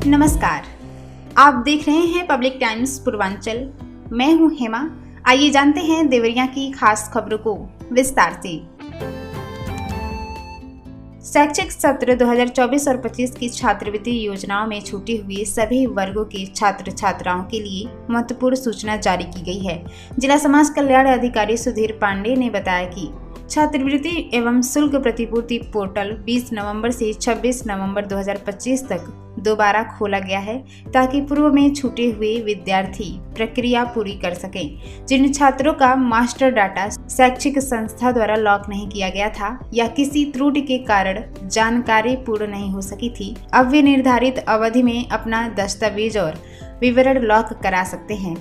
नमस्कार, आप देख रहे हैं पब्लिक टाइम्स पूर्वांचल। मैं हूं हेमा। आइए जानते हैं देवरिया की खास खबरों को विस्तार से। शैक्षिक सत्र 2024 और 25 की छात्रवृत्ति योजनाओं में छूटे हुए सभी वर्गों के छात्र छात्राओं के लिए महत्वपूर्ण सूचना जारी की गई है। जिला समाज कल्याण अधिकारी सुधीर पांडे ने बताया कि छात्रवृत्ति एवं शुल्क प्रतिपूर्ति पोर्टल 20 नवंबर से 26 नवंबर 2025 तक दोबारा खोला गया है, ताकि पूर्व में छूटे हुए विद्यार्थी प्रक्रिया पूरी कर सकें। जिन छात्रों का मास्टर डाटा शैक्षिक संस्था द्वारा लॉक नहीं किया गया था या किसी त्रुटि के कारण जानकारी पूर्ण नहीं हो सकी थी, अब वे निर्धारित अवधि में अपना दस्तावेज और विवरण लॉक करा सकते हैं।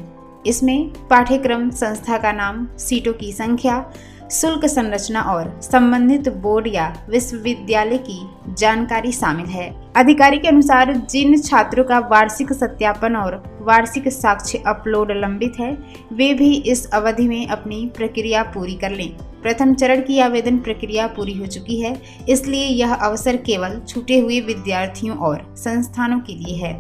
इसमें पाठ्यक्रम, संस्था का नाम, सीटों की संख्या, शुल्क संरचना और संबंधित बोर्ड या विश्वविद्यालय की जानकारी शामिल है। अधिकारी के अनुसार जिन छात्रों का वार्षिक सत्यापन और वार्षिक साक्ष्य अपलोड लंबित है, वे भी इस अवधि में अपनी प्रक्रिया पूरी कर लें। प्रथम चरण की आवेदन प्रक्रिया पूरी हो चुकी है, इसलिए यह अवसर केवल छूटे हुए विद्यार्थियों और संस्थानों के लिए है।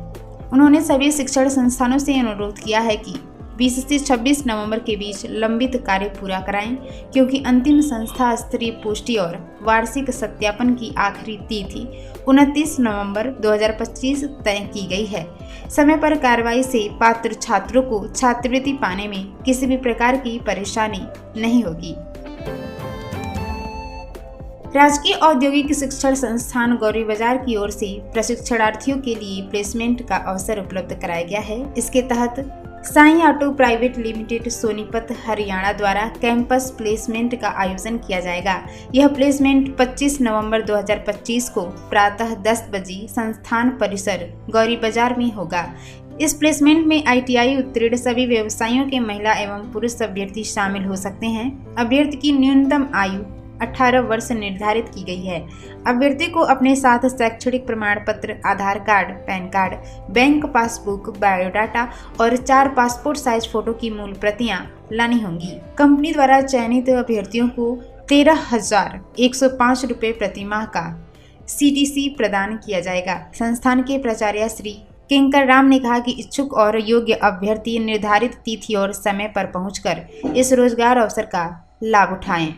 उन्होंने सभी शिक्षण संस्थानों से अनुरोध किया है कि 20 से 26 नवंबर के बीच लंबित कार्य पूरा कराएं, क्योंकि अंतिम संस्था स्तरीय पुष्टि और वार्षिक सत्यापन की आखिरी तिथि 29 नवंबर 2025 तय की गई है। समय पर कार्रवाई से पात्र छात्रों को छात्रवृत्ति पाने में किसी भी प्रकार की परेशानी नहीं होगी। राजकीय औद्योगिक शिक्षण संस्थान गौरी बाजार की ओर से प्रशिक्षणार्थियों के लिए प्लेसमेंट का अवसर उपलब्ध कराया गया है। इसके तहत Sai auto private limited Sonipat Haryana द्वारा कैंपस प्लेसमेंट का आयोजन किया जाएगा। यह प्लेसमेंट 25 नवंबर 2025 को प्रातः 10 बजे संस्थान परिसर गौरी बाजार में होगा। इस प्लेसमेंट में ITI उत्तीर्ण सभी व्यवसायियों के महिला एवं पुरुष अभ्यर्थी शामिल हो सकते हैं। अभ्यर्थी की न्यूनतम आयु 18 वर्ष निर्धारित की गई है। अभ्यर्थी को अपने साथ शैक्षणिक प्रमाण पत्र, Aadhaar card, PAN card, bank passbook, biodata और 4 पासपोर्ट साइज फोटो की मूल प्रतियां लानी होंगी। कंपनी द्वारा चयनित अभ्यर्थियों को 13,105 रुपये प्रति माह का CTC प्रदान किया जाएगा। संस्थान के प्राचार्य श्री किंकर राम ने कहा कि इच्छुक और योग्य अभ्यर्थी निर्धारित तिथि और समय पर पहुंचकर इस रोजगार अवसर का लाभ उठाएं।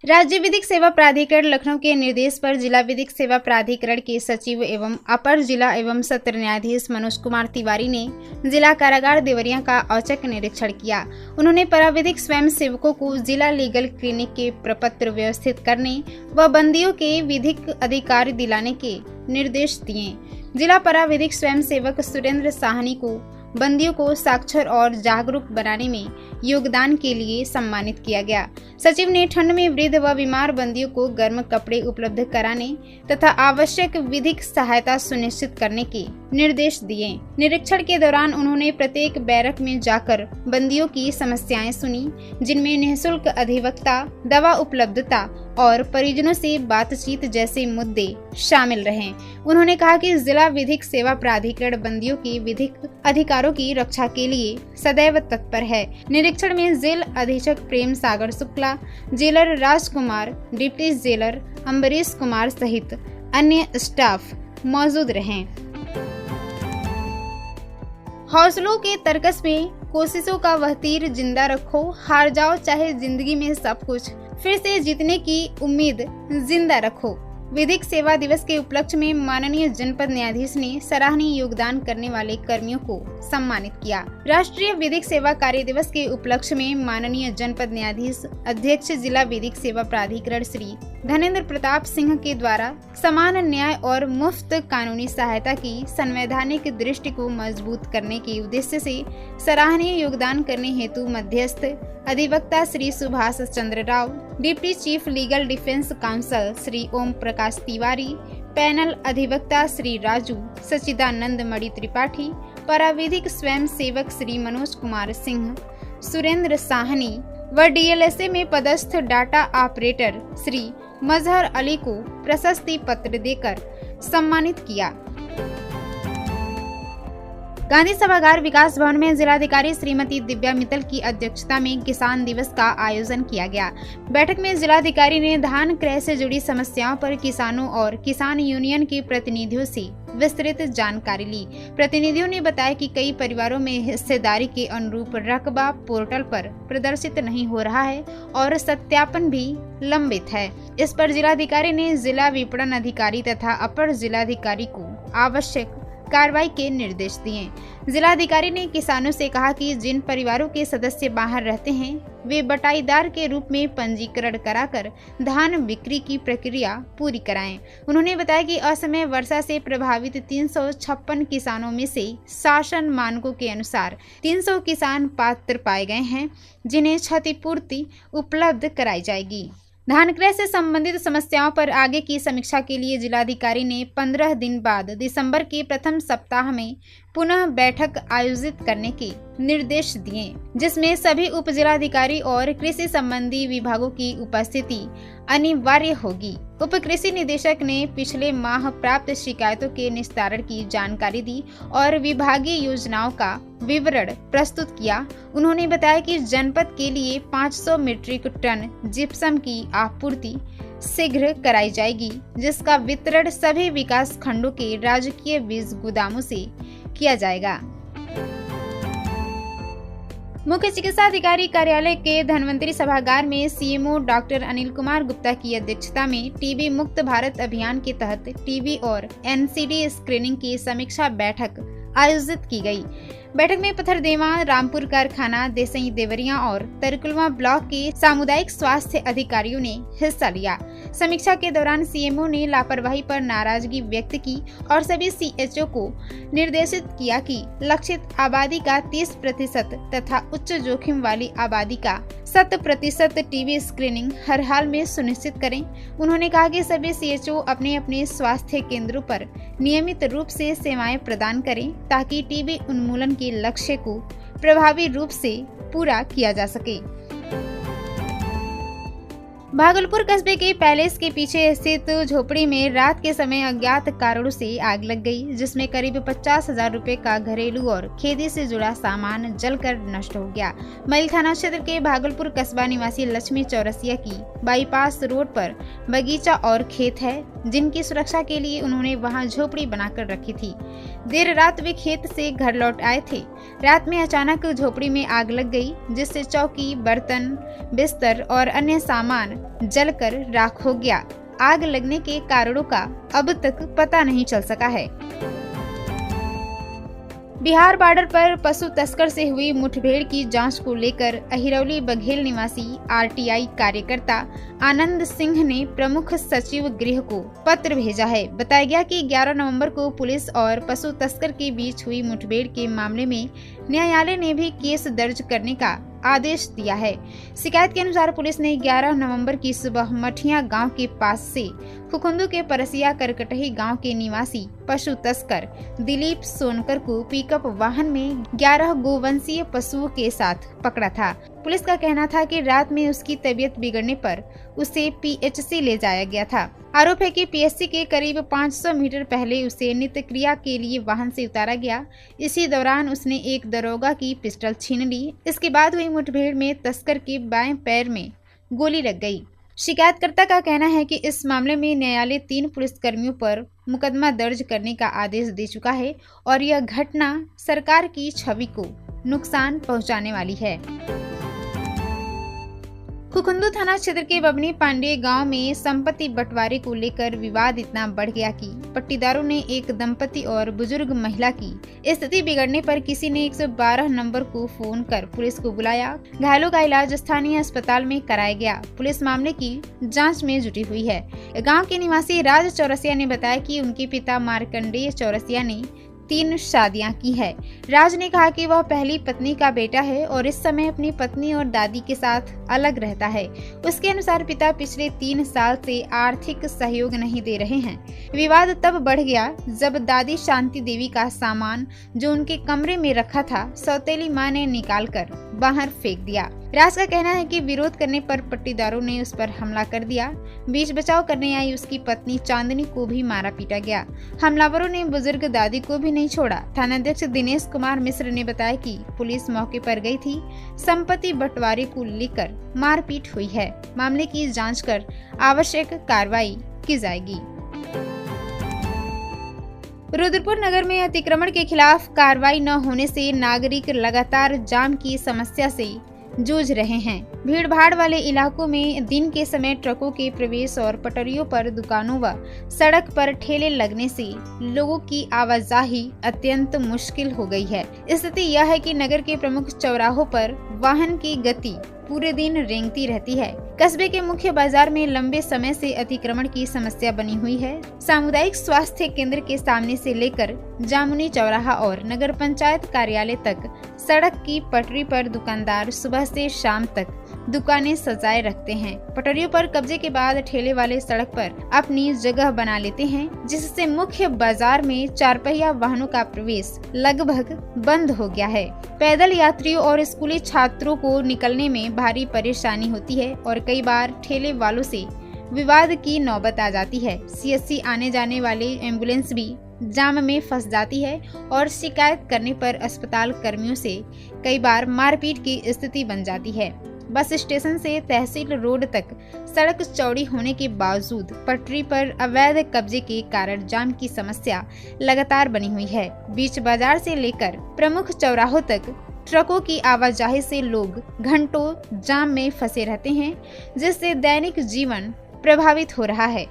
राज्य विधिक सेवा प्राधिकरण लखनऊ के निर्देश पर जिला विधिक सेवा प्राधिकरण के सचिव एवं अपर जिला एवं सत्र न्यायाधीश मनोज कुमार तिवारी ने जिला कारागार देवरिया का औचक निरीक्षण किया। उन्होंने पराविधिक स्वयं सेवकों को जिला लीगल क्लिनिक के प्रपत्र व्यवस्थित करने व बंदियों के विधिक अधिकार दिलाने के निर्देश दिए। जिला पराविधिक स्वयं सेवक सुरेंद्र साहनी को बंदियों को साक्षर और जागरूक बनाने में योगदान के लिए सम्मानित किया गया। सचिव ने ठंड में वृद्ध व बीमार बंदियों को गर्म कपड़े उपलब्ध कराने तथा आवश्यक विधिक सहायता सुनिश्चित करने के निर्देश दिए। निरीक्षण के दौरान उन्होंने प्रत्येक बैरक में जाकर बंदियों की समस्याएं सुनी, जिनमें निःशुल्क अधिवक्ता, दवा उपलब्धता और परिजनों से बातचीत जैसे मुद्दे शामिल रहे। उन्होंने कहा कि जिला विधिक सेवा प्राधिकरण बंदियों के विधिक अधिकारों की रक्षा के लिए सदैव तत्पर है। निरीक्षण में जेल अधीक्षक प्रेम सागर शुक्ला, जेलर राजकुमार, डिप्टी जेलर अम्बरीश कुमार सहित अन्य स्टाफ मौजूद रहे। हौसलों के तर्कस में कोशिशों का वह तीर जिंदा रखो, हार जाओ चाहे जिंदगी में सब कुछ, फिर से जीतने की उम्मीद जिंदा रखो। विधिक सेवा दिवस के उपलक्ष्य में माननीय जनपद न्यायाधीश ने सराहनीय योगदान करने वाले कर्मियों को सम्मानित किया। राष्ट्रीय विधिक सेवा कार्य दिवस के उपलक्ष्य में माननीय जनपद न्यायाधीश अध्यक्ष जिला विधिक सेवा प्राधिकरण श्री धनेन्द्र प्रताप सिंह के द्वारा समान न्याय और मुफ्त कानूनी सहायता की संवैधानिक दृष्टि को मजबूत करने के उद्देश्य से सराहनीय योगदान करने हेतु मध्यस्थ अधिवक्ता Shri Subhash Chandra Rao, deputy chief legal defence counsel Shri Om Prakash Tiwari, panel अधिवक्ता श्री राजू सचिदानंद मणि त्रिपाठी, पराविधिक स्वयं सेवक श्री मनोज कुमार सिंह, सुरेंद्र साहनी व DLSA में पदस्थ डाटा ऑपरेटर श्री मजहर अली को प्रशस्ति पत्र देकर सम्मानित किया। गांधी सभागार विकास भवन में जिलाधिकारी श्रीमती दिव्या मित्तल की अध्यक्षता में किसान दिवस का आयोजन किया गया। बैठक में जिलाधिकारी ने धान क्रय से जुड़ी समस्याओं पर किसानों और किसान यूनियन के प्रतिनिधियों से विस्तृत जानकारी ली। प्रतिनिधियों ने बताया कि कई परिवारों में हिस्सेदारी के अनुरूप रकबा पोर्टल पर प्रदर्शित नहीं हो रहा है और सत्यापन भी लंबित है। इस पर जिलाधिकारी ने जिला विपणन अधिकारी तथा अपर जिलाधिकारी को आवश्यक कार्रवाई के निर्देश दिए। जिलाधिकारी ने किसानों से कहा कि जिन परिवारों के सदस्य बाहर रहते हैं वे बटाईदार के रूप में पंजीकरण कराकर धान बिक्री की प्रक्रिया पूरी कराएं। उन्होंने बताया कि असमय वर्षा से प्रभावित 356 किसानों में से शासन मानकों के अनुसार 300 किसान पात्र पाए गए हैं, जिन्हें क्षतिपूर्ति उपलब्ध कराई जाएगी। धान क्रय से संबंधित समस्याओं पर आगे की समीक्षा के लिए जिलाधिकारी ने 15 दिन बाद दिसंबर के प्रथम सप्ताह में पुनः बैठक आयोजित करने के निर्देश दिए, जिसमें सभी उप जिलाधिकारी और कृषि संबंधी विभागों की उपस्थिति अनिवार्य होगी। उप कृषि निदेशक ने पिछले माह प्राप्त शिकायतों के निस्तारण की जानकारी दी और विभागीय योजनाओं का विवरण प्रस्तुत किया। उन्होंने बताया कि जनपद के लिए 500 मीट्रिक टन जिप्सम की आपूर्ति शीघ्र कराई जाएगी, जिसका वितरण सभी विकास खंडों के राजकीय बीज गोदामों से किया जाएगा। मुख्य चिकित्सा अधिकारी कार्यालय के धन्वंतरी सभागार में सीएमओ डॉक्टर अनिल कुमार गुप्ता की अध्यक्षता में टीबी मुक्त भारत अभियान के तहत टीबी और एनसीडी स्क्रीनिंग की समीक्षा बैठक आयोजित की गई। बैठक में पथरदेवा, रामपुर कारखाना, देसई देवरिया और तरकुलवा ब्लॉक के सामुदायिक स्वास्थ्य अधिकारियों ने हिस्सा लिया। समीक्षा के दौरान सीएमओ ने लापरवाही पर नाराजगी व्यक्त की और सभी सीएचओ को निर्देशित किया कि लक्षित आबादी का 30% तथा उच्च जोखिम वाली आबादी का 100% टीबी स्क्रीनिंग हर हाल में सुनिश्चित करें। उन्होंने कहा कि सभी सीएचओ अपने अपने स्वास्थ्य केंद्रों पर नियमित रूप से सेवाएं प्रदान करें ताकि टीबी उन्मूलन के लक्ष्य को प्रभावी रूप से पूरा किया जा सके। भागलपुर कस्बे के पैलेस के पीछे स्थित झोपड़ी में रात के समय अज्ञात कारणों से आग लग गई, जिसमें करीब 50,000 रुपए का घरेलू और खेती से जुड़ा सामान जलकर नष्ट हो गया। मैल थाना क्षेत्र के भागलपुर कस्बा निवासी लक्ष्मी चौरसिया की बाईपास रोड पर बगीचा और खेत है, जिनकी सुरक्षा के लिए उन्होंने वहां झोपड़ी बनाकर रखी थी। देर रात वे खेत से घर लौट आए थे। रात में अचानक झोपड़ी में आग लग गई, जिससे चौकी, बर्तन, बिस्तर और अन्य सामान जलकर राख हो गया। आग लगने के कारणों का अब तक पता नहीं चल सका है। बिहार बॉर्डर पर पशु तस्कर से हुई मुठभेड़ की जांच को लेकर अहिरौली बघेल निवासी आरटीआई कार्यकर्ता आनंद सिंह ने प्रमुख सचिव गृह को पत्र भेजा है। बताया गया कि 11 नवंबर को पुलिस और पशु तस्कर के बीच हुई मुठभेड़ के मामले में न्यायालय ने भी केस दर्ज करने का आदेश दिया है। शिकायत के अनुसार पुलिस ने 11 नवंबर की सुबह मठिया गांव के पास से खुखुंदू के परसिया करकटही गांव के निवासी पशु तस्कर दिलीप सोनकर को पिकअप वाहन में 11 गोवंशीय पशुओं के साथ पकड़ा था। पुलिस का कहना था कि रात में उसकी तबीयत बिगड़ने पर उसे पीएचसी ले जाया गया था। आरोप है कि पीएचसी के करीब 500 मीटर पहले उसे नित्य क्रिया के लिए वाहन से उतारा गया। इसी दौरान उसने एक दरोगा की पिस्टल छीन ली। इसके बाद हुई मुठभेड़ में तस्कर के बाएं पैर में गोली लग गई। शिकायतकर्ता का कहना है कि इस मामले में न्यायालय 3 पुलिसकर्मियों पर मुकदमा दर्ज करने का आदेश दे चुका है और यह घटना सरकार की छवि को नुकसान पहुंचाने वाली है। खुखुंदू थाना क्षेत्र के बबनी पांडे गांव में संपत्ति बंटवारे को लेकर विवाद इतना बढ़ गया कि पट्टीदारों ने एक दंपति और बुजुर्ग महिला की स्थिति बिगड़ने पर किसी ने 112 नंबर को फोन कर पुलिस को बुलाया। घायलों का इलाज स्थानीय अस्पताल में कराया गया। पुलिस मामले की जांच में जुटी हुई है। गांव के निवासी राज चौरसिया ने बताया कि उनके पिता मार्कंडेय चौरसिया ने 3 शादियां की है। राज ने कहा कि वह पहली पत्नी का बेटा है और इस समय अपनी पत्नी और दादी के साथ अलग रहता है। उसके अनुसार पिता पिछले 3 साल से आर्थिक सहयोग नहीं दे रहे हैं। विवाद तब बढ़ गया जब दादी शांति देवी का सामान जो उनके कमरे में रखा था सौतेली मां ने निकालकर बाहर फेंक दिया। राज का कहना है कि विरोध करने पर पट्टीदारों ने उस पर हमला कर दिया। बीच बचाव करने आई उसकी पत्नी चांदनी को भी मारा पीटा गया। हमलावरों ने बुजुर्ग दादी को भी नहीं छोड़ा। थानाध्यक्ष दिनेश कुमार मिश्र ने बताया कि पुलिस मौके पर गई थी। संपत्ति बंटवारे को लेकर मारपीट हुई है। मामले की जांच कर आवश्यक कार्रवाई की जाएगी। रुद्रपुर नगर में अतिक्रमण के खिलाफ कार्रवाई न होने से नागरिक लगातार जाम की समस्या से जूझ रहे हैं। भीड़ भाड़ वाले इलाकों में दिन के समय ट्रकों के प्रवेश और पटरियों पर दुकानों व सड़क पर ठेले लगने से लोगों की आवाजाही अत्यंत मुश्किल हो गई है। स्थिति यह है कि नगर के प्रमुख चौराहों पर वाहन की गति पूरे दिन रेंगती रहती है। कस्बे के मुख्य बाजार में लंबे समय से अतिक्रमण की समस्या बनी हुई है। सामुदायिक स्वास्थ्य केंद्र के सामने से लेकर जामुनी चौराहा और नगर पंचायत कार्यालय तक सड़क की पटरी पर दुकानदार सुबह से शाम तक दुकानें सजाए रखते हैं। पटरियों पर कब्जे के बाद ठेले वाले सड़क पर अपनी जगह बना लेते हैं, जिससे मुख्य बाजार में 4 पहिया वाहनों का प्रवेश लगभग बंद हो गया है। पैदल यात्रियों और स्कूली छात्रों को निकलने में भारी परेशानी होती है और कई बार ठेले वालों से विवाद की नौबत आ जाती है। सीएससी आने जाने वाले एम्बुलेंस भी जाम में फंस जाती है और शिकायत करने पर अस्पताल कर्मियों से कई बार मारपीट की स्थिति बन जाती है। बस स्टेशन से तहसील रोड तक सड़क चौड़ी होने के बावजूद पटरी पर अवैध कब्जे के कारण जाम की समस्या लगातार बनी हुई है। बीच बाजार से लेकर प्रमुख चौराहों तक ट्रकों की आवाजाही से लोग घंटों जाम में फंसे रहते हैं, जिससे दैनिक जीवन प्रभावित हो रहा है।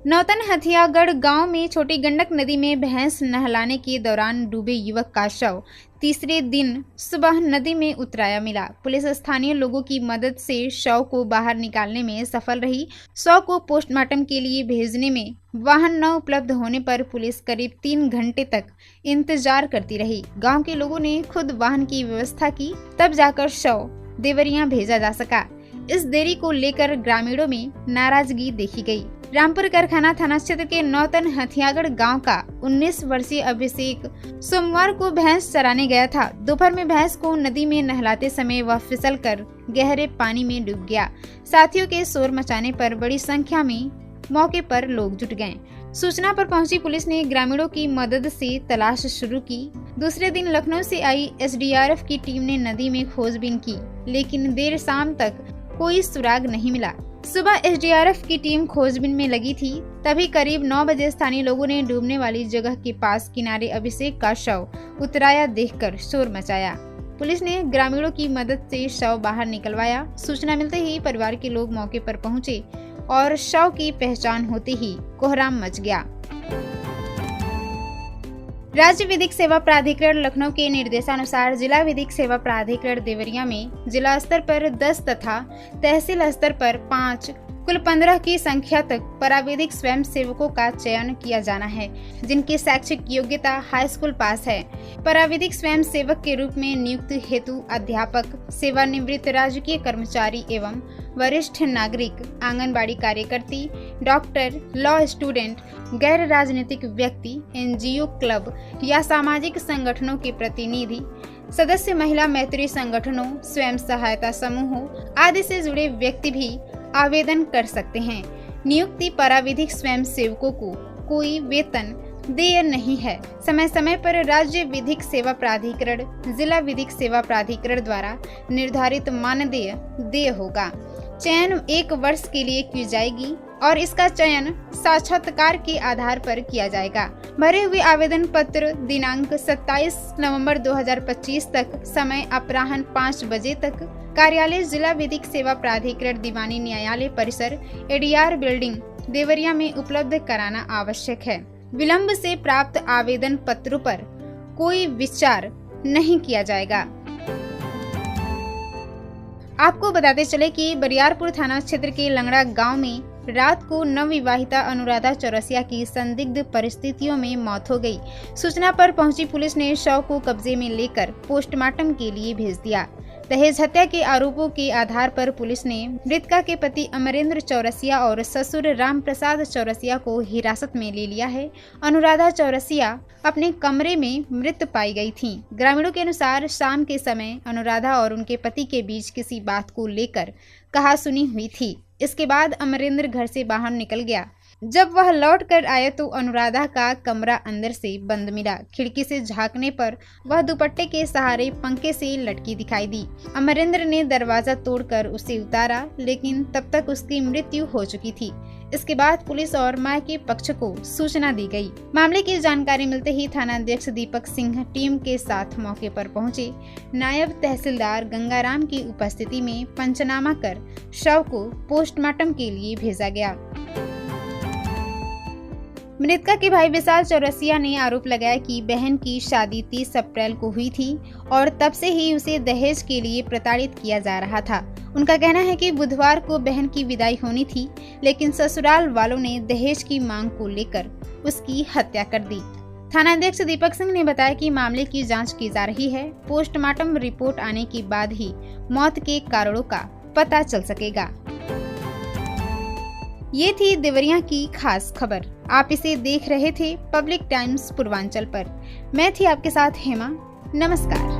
नौतन हथियागढ़ गांव में छोटी गंडक नदी में भैंस नहलाने के दौरान डूबे युवक का शव तीसरे दिन सुबह नदी में उतराया मिला। पुलिस स्थानीय लोगों की मदद से शव को बाहर निकालने में सफल रही। शव को पोस्टमार्टम के लिए भेजने में वाहन न उपलब्ध होने पर पुलिस करीब 3 घंटे तक इंतजार करती रही। गांव के लोगों ने खुद वाहन की व्यवस्था की, तब जाकर शव देवरिया भेजा जा सका। इस देरी को लेकर ग्रामीणों में नाराजगी देखी गई। रामपुर कारखाना थाना क्षेत्र के नौतन हथियागढ़ गांव का 19 वर्षीय अभिषेक सोमवार को भैंस चराने गया था। दोपहर में भैंस को नदी में नहलाते समय वह फिसलकर गहरे पानी में डूब गया। साथियों के शोर मचाने पर बड़ी संख्या में मौके पर लोग जुट गए। सूचना पर पहुंची पुलिस ने ग्रामीणों की मदद से तलाश शुरू की। दूसरे दिन लखनऊ से आई एसडीआरएफ की टीम ने नदी में खोजबीन की, लेकिन देर शाम तक कोई सुराग नहीं मिला। सुबह एसडीआरएफ की टीम खोजबीन में लगी थी, तभी करीब 9 बजे स्थानीय लोगों ने डूबने वाली जगह के पास किनारे अभिषेक का शव उतराया देखकर शोर मचाया। पुलिस ने ग्रामीणों की मदद से शव बाहर निकलवाया। सूचना मिलते ही परिवार के लोग मौके पर पहुंचे और शव की पहचान होते ही कोहराम मच गया। राज्य विधिक सेवा प्राधिकरण लखनऊ के निर्देशानुसार जिला विधिक सेवा प्राधिकरण देवरिया में जिला स्तर पर 10 तथा तहसील स्तर पर 5 कुल 15 की संख्या तक पराविधिक स्वयं सेवकों का चयन किया जाना है, जिनकी शैक्षिक योग्यता हाई स्कूल पास है। पराविधिक स्वयं सेवक के रूप में नियुक्त हेतु अध्यापक, सेवानिवृत्त राजकीय कर्मचारी एवं वरिष्ठ नागरिक, आंगनबाड़ी कार्यकर्ती, डॉक्टर, लॉ स्टूडेंट, गैर राजनीतिक व्यक्ति, एनजीओ, क्लब या सामाजिक संगठनों के प्रतिनिधि, सदस्य महिला मैत्री संगठनों, स्वयं सहायता समूहों आदि से जुड़े व्यक्ति भी आवेदन कर सकते हैं। नियुक्ति पराविधिक स्वयं सेवकों को कोई वेतन देय नहीं है। समय समय पर राज्य विधिक सेवा प्राधिकरण, जिला विधिक सेवा प्राधिकरण द्वारा निर्धारित मानदेय देय होगा। चयन 1 वर्ष के लिए की जाएगी और इसका चयन साक्षात्कार के आधार पर किया जाएगा। भरे हुए आवेदन पत्र दिनांक 27 नवंबर 2025 तक, समय अपराह्न 5 बजे तक, कार्यालय जिला विधिक सेवा प्राधिकरण दीवानी न्यायालय परिसर, एडीआर बिल्डिंग, देवरिया में उपलब्ध कराना आवश्यक है। विलंब से प्राप्त आवेदन पत्रों पर कोई विचार नहीं किया जाएगा। आपको बताते चले कि बरियारपुर थाना क्षेत्र के लंगड़ा गांव में रात को नवविवाहिता अनुराधा चौरसिया की संदिग्ध परिस्थितियों में मौत हो गई। सूचना पर पहुंची पुलिस ने शव को कब्जे में लेकर पोस्टमार्टम के लिए भेज दिया। दहेज हत्या के आरोपों के आधार पर पुलिस ने मृतका के पति अमरेंद्र चौरसिया और ससुर रामप्रसाद चौरसिया को हिरासत में ले लिया है। अनुराधा चौरसिया अपने कमरे में मृत पाई गई थी। ग्रामीणों के अनुसार शाम के समय अनुराधा और उनके पति के बीच किसी बात को लेकर कहासुनी हुई थी। इसके बाद अमरेंद्र घर से बाहर निकल गया। जब वह लौट कर आया तो अनुराधा का कमरा अंदर से बंद मिला। खिड़की से झांकने पर वह दुपट्टे के सहारे पंखे से लटकी दिखाई दी। अमरेंद्र ने दरवाजा तोड़कर उसे उतारा, लेकिन तब तक उसकी मृत्यु हो चुकी थी। इसके बाद पुलिस और मां के पक्ष को सूचना दी गई। मामले की जानकारी मिलते ही थानाध्यक्ष दीपक सिंह टीम के साथ मौके पर पहुंचे। नायब तहसीलदार गंगाराम की उपस्थिति में पंचनामा कर शव को पोस्टमार्टम के लिए भेजा गया। मृतका के भाई विशाल चौरसिया ने आरोप लगाया कि बहन की शादी 30 अप्रैल को हुई थी और तब से ही उसे दहेज के लिए प्रताड़ित किया जा रहा था। उनका कहना है कि बुधवार को बहन की विदाई होनी थी, लेकिन ससुराल वालों ने दहेज की मांग को लेकर उसकी हत्या कर दी। थानाध्यक्ष दीपक सिंह ने बताया कि मामले की जांच की जा रही है। पोस्टमार्टम रिपोर्ट आने के बाद ही मौत के कारणों का पता चल सकेगा। ये थी देवरिया की खास खबर। आप इसे देख रहे थे पब्लिक टाइम्स पूर्वांचल पर। मैं थी आपके साथ हेमा। नमस्कार।